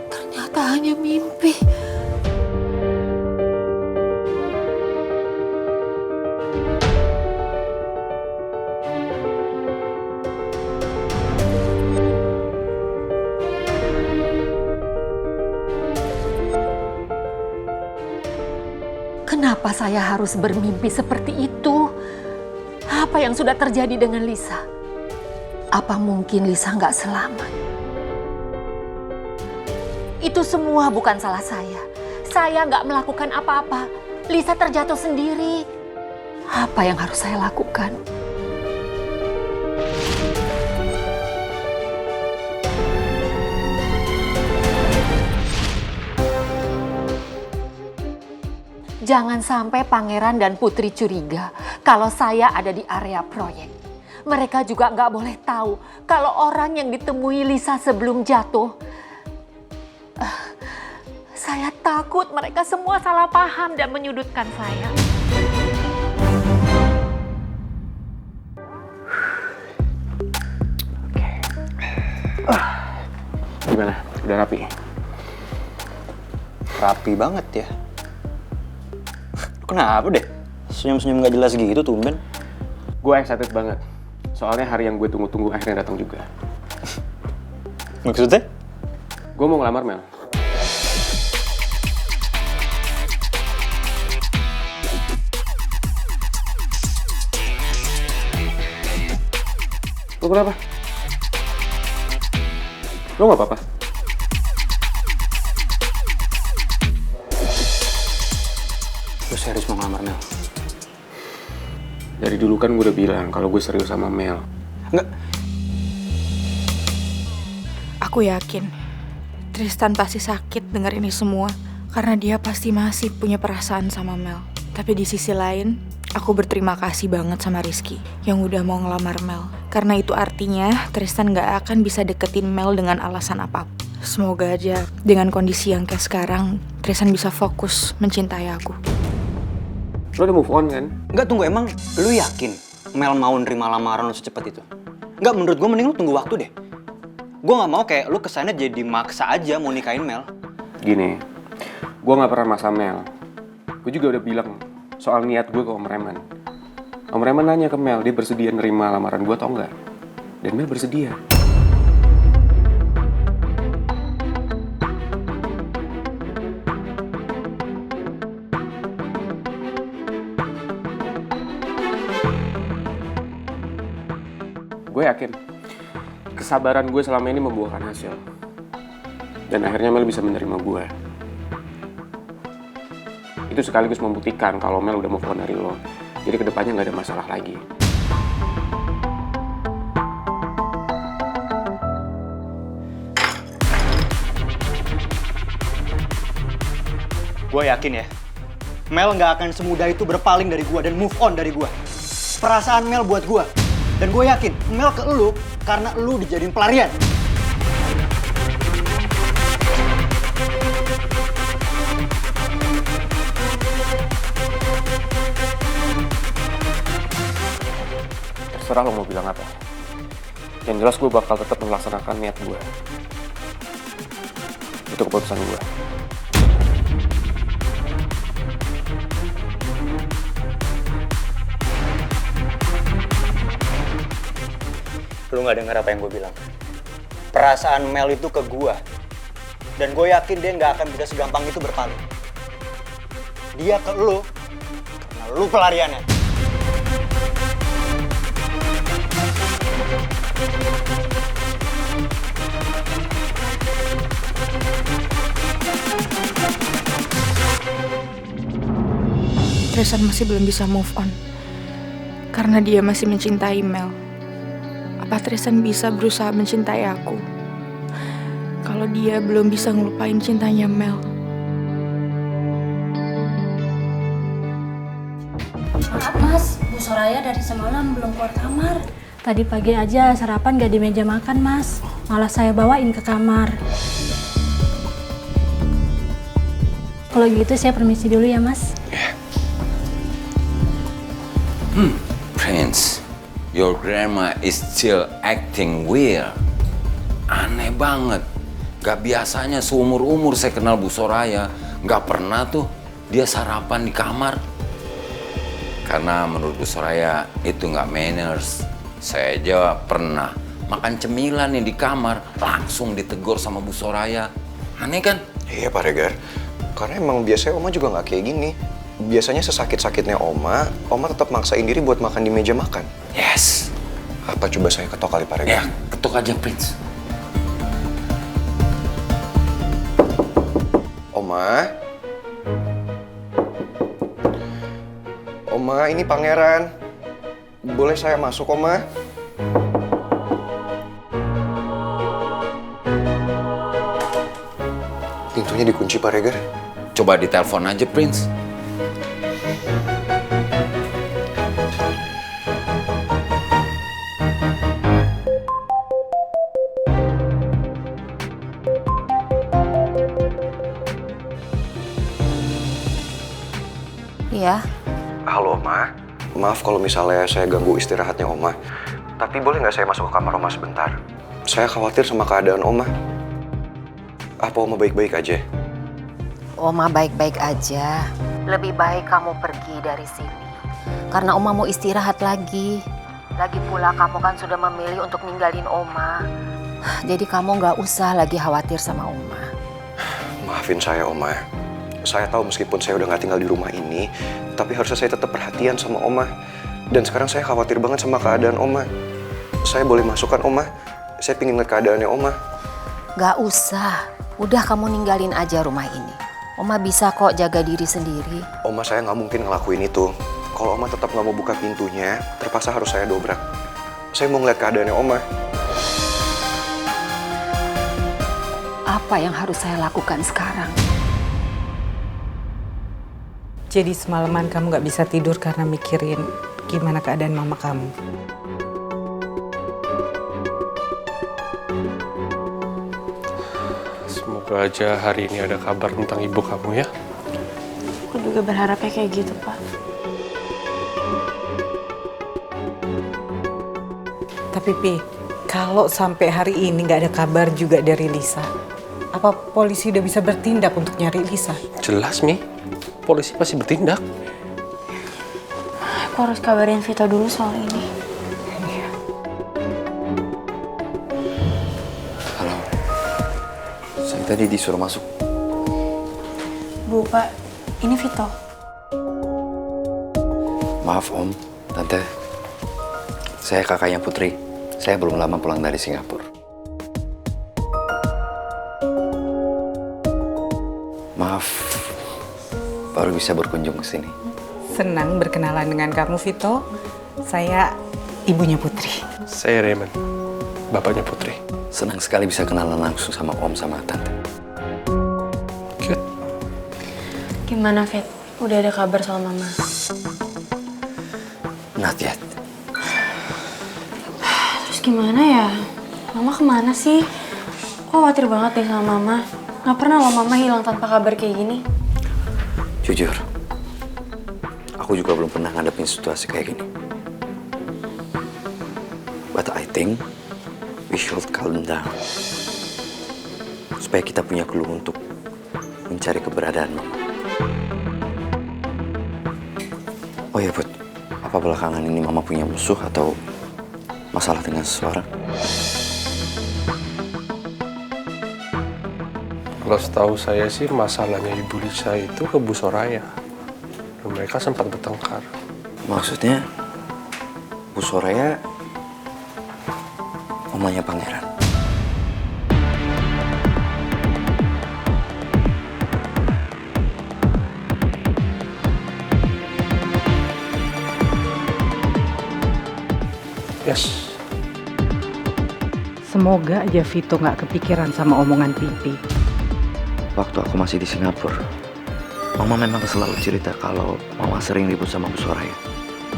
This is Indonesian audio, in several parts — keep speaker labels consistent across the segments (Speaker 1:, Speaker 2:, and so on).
Speaker 1: Ternyata hanya mimpi. Kenapa saya harus bermimpi seperti itu? Apa yang sudah terjadi dengan Lisa? Apa mungkin Lisa nggak selamat? Itu semua bukan salah saya. Saya nggak melakukan apa-apa. Lisa terjatuh sendiri. Apa yang harus saya lakukan? Jangan sampai Pangeran dan Putri curiga kalau saya ada di area proyek. Mereka juga nggak boleh tahu kalau orang yang ditemui Lisa sebelum jatuh. Saya takut mereka semua salah paham dan menyudutkan saya.
Speaker 2: Gimana? Udah rapi?
Speaker 3: Rapi banget ya. Kenapa deh? Senyum-senyum gak jelas gitu tumben.
Speaker 2: Gue excited banget. Soalnya hari yang gue tunggu-tunggu akhirnya datang juga.
Speaker 3: Maksudnya?
Speaker 2: Gue mau ngelamar Mel. Lo kenapa? Lo gak apa-apa?
Speaker 3: Lu serius mau ngelamar Mel?
Speaker 2: Dari dulu kan gue udah bilang kalau gue serius sama Mel.
Speaker 3: Enggak.
Speaker 4: Aku yakin Tristan pasti sakit denger ini semua karena dia pasti masih punya perasaan sama Mel. Tapi di sisi lain, aku berterima kasih banget sama Rizky yang udah mau ngelamar Mel. Karena itu artinya Tristan gak akan bisa deketin Mel dengan alasan apapun. Semoga aja dengan kondisi yang kayak sekarang, Tristan bisa fokus mencintai aku.
Speaker 2: Lo udah move on kan?
Speaker 3: Enggak, tunggu, emang lu yakin Mel mau nerima lamaran lu secepat itu? Enggak, menurut gue mending lu tunggu waktu deh. Gue gak mau kayak lu kesana jadi maksa aja mau nikahin Mel.
Speaker 2: Gini, gue gak pernah maksa Mel. Gue juga udah bilang soal niat gue ke Om Reman. Om Reman nanya ke Mel, dia bersedia nerima lamaran gue atau enggak. Dan Mel bersedia. Gue yakin kesabaran gue selama ini membuahkan hasil. Dan akhirnya Mel bisa menerima gue. Itu sekaligus membuktikan kalau Mel udah move on dari lo. Jadi kedepannya nggak ada masalah lagi.
Speaker 3: Gue yakin ya, Mel nggak akan semudah itu berpaling dari gue dan move on dari gue. Perasaan Mel buat gue. Dan gue yakin Mel ke elu karena elu dijadiin pelarian.
Speaker 2: Terserah lo mau bilang apa. Yang jelas gue bakal tetap melaksanakan niat gue. Itu keputusan gue.
Speaker 3: Lu gak denger apa yang gue bilang? Perasaan Mel itu ke gue. Dan gue yakin dia gak akan bisa segampang itu berpaling. Dia ke lu karena lu pelariannya.
Speaker 4: Tristan masih belum bisa move on karena dia masih mencintai Mel. Apa Tristan bisa berusaha mencintai aku kalau dia belum bisa ngelupain cintanya Mel?
Speaker 5: Maaf mas, Bu Soraya dari semalam belum keluar kamar. Tadi pagi aja sarapan gak di meja makan mas, malah saya bawain ke kamar. Kalau gitu saya permisi dulu ya mas.
Speaker 6: Prince, your grandma is still acting weird. Aneh banget. Gak biasanya seumur-umur saya kenal Bu Soraya. Gak pernah tuh dia sarapan di kamar. Karena menurut Bu Soraya itu gak manners. Saya aja pernah makan cemilan nih di kamar. Langsung ditegur sama Bu Soraya. Aneh kan?
Speaker 7: Iya Pak Regar. Karena emang biasanya Oma juga gak kayak gini. Biasanya sesakit-sakitnya Oma tetap maksain diri buat makan di meja makan.
Speaker 6: Yes.
Speaker 7: Apa coba saya ketok kali Pak
Speaker 6: Ya,
Speaker 7: Regar?
Speaker 6: ketuk aja Prince.
Speaker 7: Oma? Oma, ini Pangeran. Boleh saya masuk, Oma? Pintunya dikunci Pak Regar.
Speaker 6: Coba ditelepon aja Prince.
Speaker 1: Iya.
Speaker 7: Halo, Oma. Maaf kalau misalnya saya ganggu istirahatnya Oma. Tapi boleh nggak saya masuk ke kamar Oma sebentar? Saya khawatir sama keadaan Oma. Apa Oma baik-baik aja?
Speaker 1: Oma baik-baik aja. Lebih baik kamu pergi dari sini. Karena Oma mau istirahat lagi. Lagi pula kamu kan sudah memilih untuk ninggalin Oma. Jadi kamu nggak usah lagi khawatir sama Oma.
Speaker 7: Maafin saya, Oma. Saya tahu meskipun saya udah nggak tinggal di rumah ini, tapi harusnya saya tetap perhatian sama Oma. Dan sekarang saya khawatir banget sama keadaan Oma. Saya boleh masukkan Oma? Saya pingin lihat keadaannya Oma.
Speaker 1: Gak usah. Udah kamu ninggalin aja rumah ini. Oma bisa kok jaga diri sendiri.
Speaker 7: Oma, saya nggak mungkin ngelakuin itu. Kalau Oma tetap nggak mau buka pintunya, terpaksa harus saya dobrak. Saya mau ngeliat keadaannya Oma.
Speaker 1: Apa yang harus saya lakukan sekarang?
Speaker 8: Jadi semalaman kamu gak bisa tidur karena mikirin gimana keadaan mama kamu.
Speaker 2: Semoga aja hari ini ada kabar tentang ibu kamu ya.
Speaker 5: Aku juga berharapnya kayak gitu pak.
Speaker 8: Tapi Pi, kalau sampai hari ini gak ada kabar juga dari Lisa, apa polisi udah bisa bertindak untuk nyari Lisa?
Speaker 2: Jelas Mi, polisi pasti bertindak.
Speaker 5: Aku harus kabarin Vito dulu soal ini.
Speaker 6: Halo. Saya tadi disuruh masuk.
Speaker 5: Bu pak, ini Vito.
Speaker 6: Maaf Om, Tante. Saya kakaknya Putri. Saya belum lama pulang dari Singapura.
Speaker 9: Maaf, baru bisa berkunjung ke sini.
Speaker 8: Senang berkenalan dengan kamu, Vito. Saya ibunya Putri.
Speaker 10: Saya Raymond, bapaknya Putri.
Speaker 9: Senang sekali bisa kenalan langsung sama Om sama Tante.
Speaker 10: Good.
Speaker 4: Gimana, Fit? Udah ada kabar soal Mama?
Speaker 9: Not yet.
Speaker 4: Terus gimana ya? Mama kemana sih? Kok khawatir banget nih sama Mama? Gak pernah loh Mama hilang tanpa kabar kayak gini.
Speaker 9: Jujur, aku juga belum pernah ngadepin situasi kayak gini. But I think we should calm down. Supaya kita punya clue untuk mencari keberadaan Mama. Oh ya, Bud. Apa belakangan ini Mama punya musuh atau masalah dengan seseorang?
Speaker 10: Kalau setahu saya sih masalahnya Ibu Lisa itu ke Bu Soraya. Dan mereka sempat bertengkar.
Speaker 9: Maksudnya, Bu Soraya mamanya Pangeran.
Speaker 10: Yes.
Speaker 8: Semoga aja Vito nggak kepikiran sama omongan Pipi.
Speaker 9: Waktu aku masih di Singapura, Mama memang selalu cerita kalau Mama sering ribut sama Bu Soraya.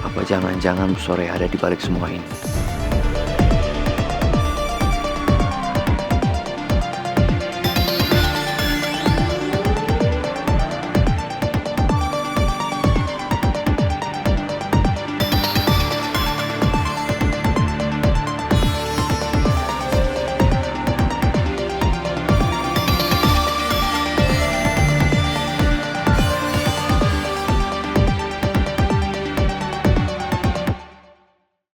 Speaker 9: Apa jangan-jangan Bu Soraya ada di balik semua ini?